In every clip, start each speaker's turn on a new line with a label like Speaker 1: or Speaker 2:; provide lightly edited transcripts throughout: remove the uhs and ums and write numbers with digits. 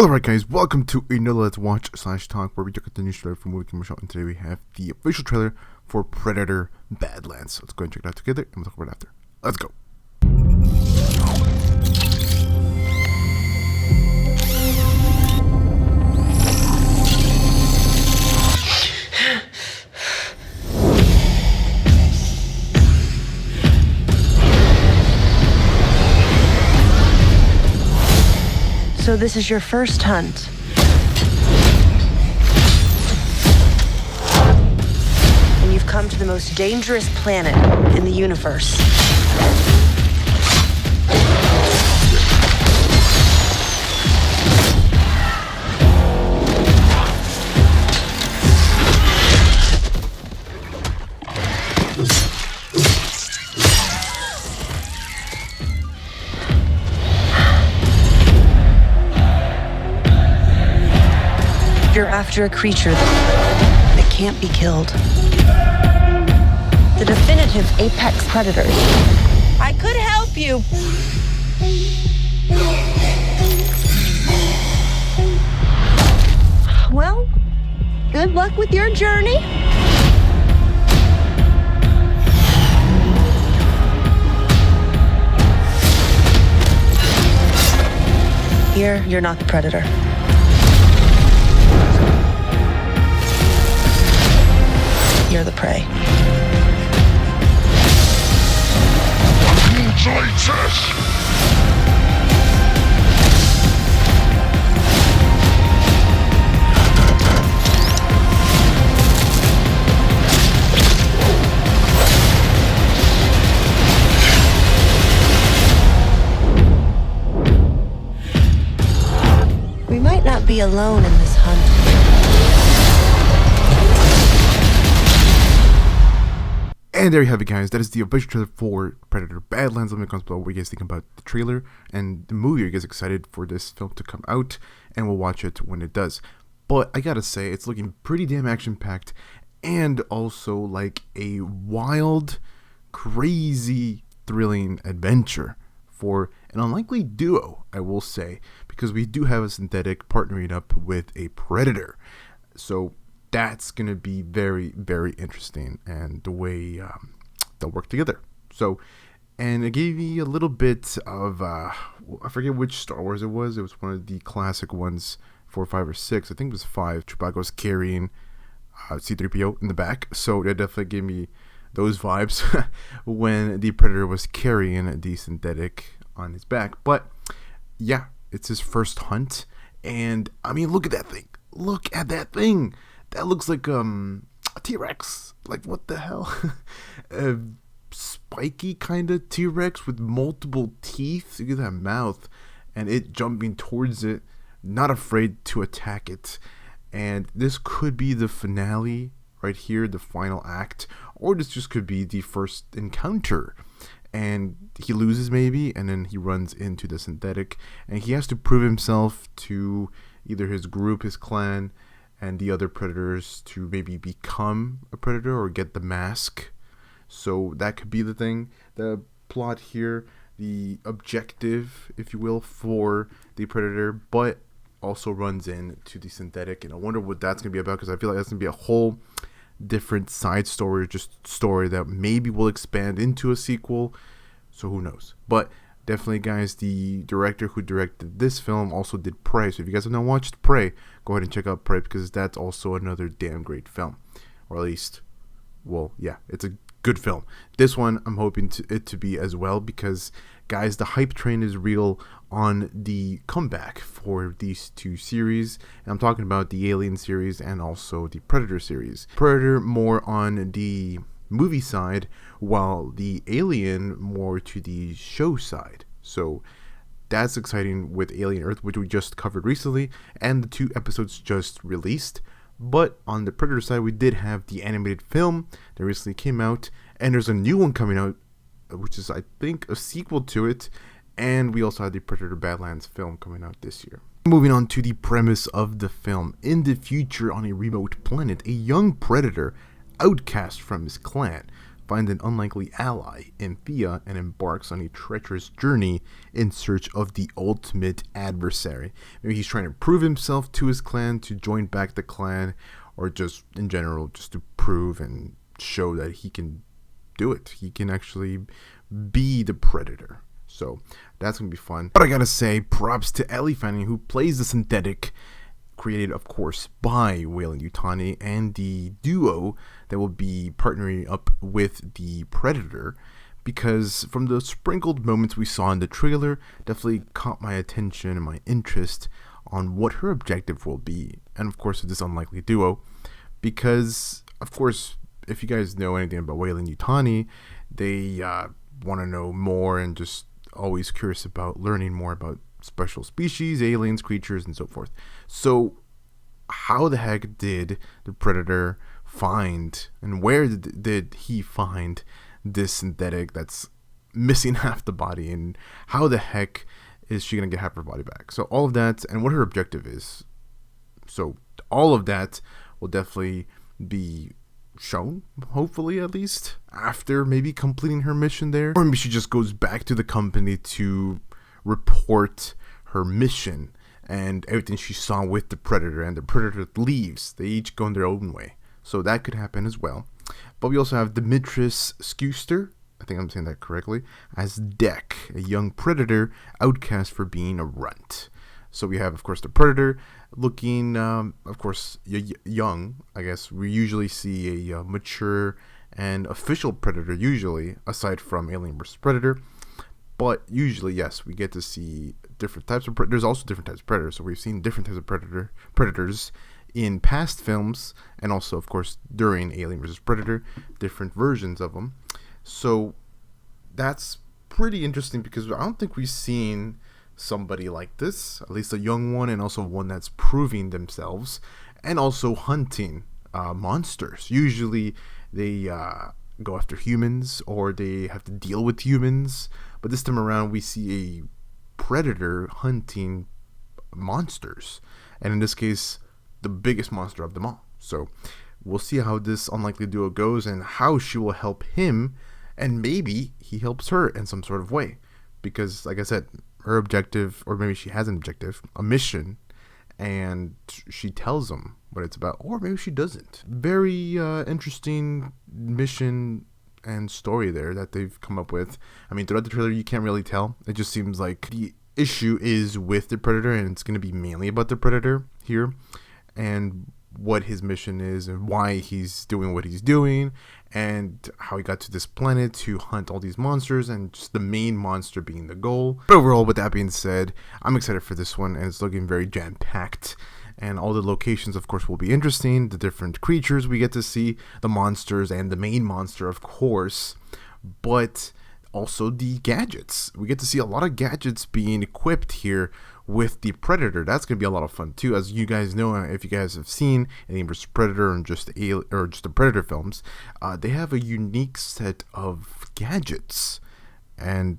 Speaker 1: Alright guys, welcome to another Let's Watch / Talk where we look at the new trailer for movie commercial, and today we have the official trailer for Predator Badlands. Let's go and check it out together and we'll talk about it after. Let's go.
Speaker 2: So this is your first hunt. And you've come to the most dangerous planet in the universe. You're after a creature that can't be killed. The definitive apex predator. I could help you. Well, good luck with your journey. Here, you're not the predator. You're the prey. We might not be alone in this hunt.
Speaker 1: And there you have it guys, that is the official trailer for Predator Badlands. Let me know in the comments below what you guys think about the trailer and the movie. Are you guys excited for this film to come out? And we'll watch it when it does. But I gotta say, it's looking pretty damn action-packed and also like a wild, crazy, thrilling adventure for an unlikely duo, I will say, because we do have a synthetic partnering up with a predator. So that's going to be very, very interesting, and the way they'll work together. So, and it gave me a little bit of, I forget which Star Wars it was. It was one of the classic ones, 4, 5, or 6. I think it was 5. Chewbacca was carrying C-3PO in the back. So that definitely gave me those vibes when the Predator was carrying the synthetic on his back. But yeah, it's his first hunt. And I mean, look at that thing. Look at that thing. That looks like a T-Rex. Like, what the hell? A spiky kind of T-Rex with multiple teeth. Look at that mouth. And it jumping towards it. Not afraid to attack it. And this could be the finale right here, the final act. Or this just could be the first encounter. And he loses maybe, and then he runs into the synthetic. And he has to prove himself to either his group, his clan, and the other predators to maybe become a predator or get the mask. So that could be the thing. The plot here, the objective, if you will, for the predator, but also runs into the synthetic. And I wonder what that's going to be about, because I feel like that's going to be a whole different side story, just story that maybe will expand into a sequel. So who knows? But definitely, guys, the director who directed this film also did Prey. So if you guys have not watched Prey, go ahead and check out Prey, because that's also another damn great film. Or at least, well, yeah, it's a good film. This one, I'm hoping it to be as well, because, guys, the hype train is real on the comeback for these two series. And I'm talking about the Alien series and also the Predator series. Predator more on the movie side, while the Alien more to the show side. So that's exciting with Alien Earth, which we just covered recently, and the 2 episodes just released. But on the Predator side, we did have the animated film that recently came out, and there's a new one coming out, which is, I think, a sequel to it. And we also had the Predator Badlands film coming out this year. Moving on to the premise of the film. In the future, on a remote planet, a young predator, outcast from his clan, finds an unlikely ally in Thea and embarks on a treacherous journey in search of the ultimate adversary. Maybe he's trying to prove himself to his clan, to join back the clan, or just in general, just to prove and show that he can do it. He can actually be the Predator. So that's going to be fun. But I gotta say, props to Ellie Fanning, who plays the synthetic, created, of course, by Weyland-Yutani, and the duo that will be partnering up with the Predator, because from the sprinkled moments we saw in the trailer, definitely caught my attention and my interest on what her objective will be, and of course, this unlikely duo, because, of course, if you guys know anything about Weyland-Yutani, they want to know more and just always curious about learning more about special species, aliens, creatures, and so forth. So how the heck did the Predator find, and where did he find this synthetic that's missing half the body, and how the heck is she going to get half her body back? So all of that, and what her objective is. So all of that will definitely be shown, hopefully, at least after maybe completing her mission there, or maybe she just goes back to the company to report her mission and everything she saw with the Predator, and the Predator leaves. They each go in their own way, so that could happen as well. But we also have Dimitris Skuster, I think I'm saying that correctly, as Dek, a young Predator outcast for being a runt. So we have, of course, the Predator looking, of course, young. I guess we usually see a mature and official Predator, usually, aside from Alien vs. Predator. But usually, yes, we get to see different types of There's also different types of Predators. So we've seen different types of Predators in past films, and also, of course, during Alien vs. Predator, different versions of them. So that's pretty interesting, because I don't think we've seen somebody like this, at least a young one, and also one that's proving themselves, and also hunting monsters. Usually they go after humans, or they have to deal with humans, but this time around we see a Predator hunting monsters, and in this case the biggest monster of them all. So we'll see how this unlikely duo goes, and how she will help him, and maybe he helps her in some sort of way, because like I said, her objective, or maybe she has an objective, a mission, and she tells him what it's about, or maybe she doesn't. Very interesting mission and story there that they've come up with. I mean, throughout the trailer you can't really tell. It just seems like the issue is with the Predator, and it's going to be mainly about the Predator here, and what his mission is, and why he's doing what he's doing, and how he got to this planet to hunt all these monsters, and just the main monster being the goal. But overall, with that being said, I'm excited for this one, and it's looking very jam-packed, and all the locations, of course, will be interesting. The different creatures we get to see, the monsters, and the main monster, of course, but also the gadgets. We get to see a lot of gadgets being equipped here with the Predator. That's going to be a lot of fun too. As you guys know, if you guys have seen Alien vs. Predator and just the Predator films, they have a unique set of gadgets and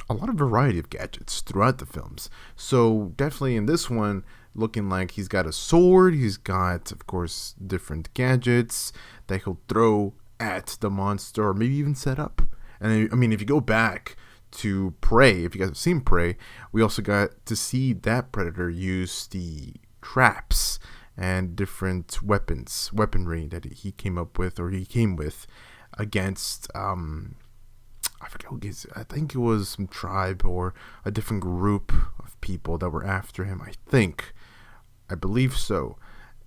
Speaker 1: a lot of variety of gadgets throughout the films. So definitely in this one, looking like he's got a sword, he's got, of course, different gadgets that he'll throw at the monster, or maybe even set up. And I mean, if you go back to Prey, if you guys have seen Prey, we also got to see that Predator use the traps and different weaponry that he came up with, or he came with, against, I forget who it is. I think it was some tribe or a different group of people that were after him, I believe so.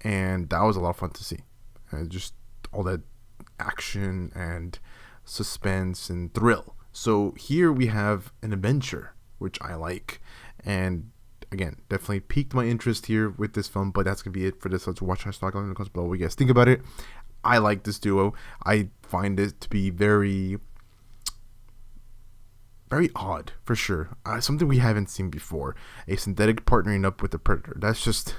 Speaker 1: And that was a lot of fun to see. And just all that action and suspense and thrill. So here we have an adventure, which I like, and again, definitely piqued my interest here with this film. But that's gonna be it for this. Let's watch our stock in the comments below what you guys think about it. I like this duo. I find it to be very, very odd, for sure. Something we haven't seen before. A synthetic partnering up with a Predator. That's just,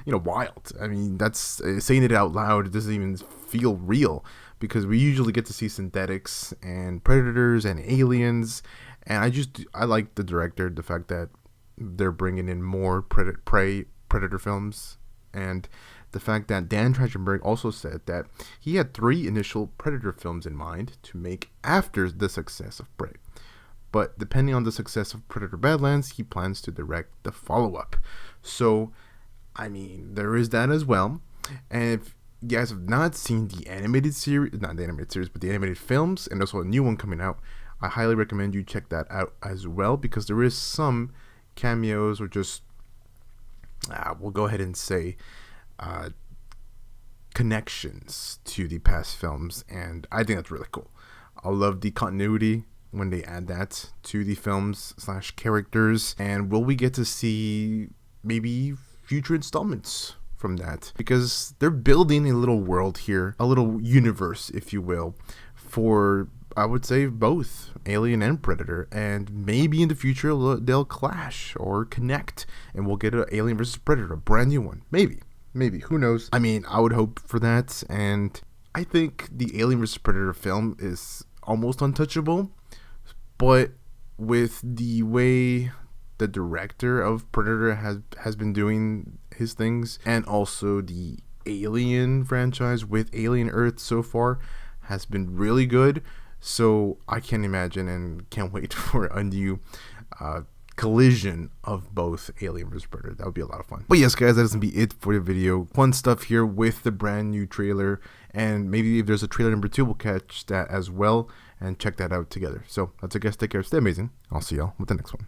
Speaker 1: wild. I mean, that's saying it out loud. It doesn't even feel real, because we usually get to see synthetics and Predators and aliens. And I like the director, the fact that they're bringing in more Predator films And the fact that Dan Trachtenberg also said that he had 3 initial Predator films in mind to make after the success of Prey. But depending on the success of Predator Badlands, he plans to direct the follow-up. So, I mean, there is that as well. And if you guys have not seen the animated series, not the animated series, but the animated films, and also a new one coming out, I highly recommend you check that out as well, because there is some cameos or just, we'll go ahead and say, connections to the past films, and I think that's really cool. I love the continuity when they add that to the films / characters. And will we get to see maybe future installments from that? Because they're building a little world here, a little universe, if you will, for, I would say, both Alien and Predator, and maybe in the future they'll clash or connect and we'll get an Alien vs. Predator, a brand new one. Maybe, who knows? I mean, I would hope for that, and I think the Alien vs. Predator film is almost untouchable, but with the way the director of Predator has been doing his things, and also the Alien franchise with Alien Earth so far has been really good. So I can't imagine and can't wait for a new collision of both Alien vs. Predator. That would be a lot of fun. But yes, guys, that doesn't be it for the video. Fun stuff here with the brand new trailer, and maybe if there's a trailer number 2, we'll catch that as well and check that out together. So that's it, guys. Take care. Stay amazing. I'll see y'all with the next one.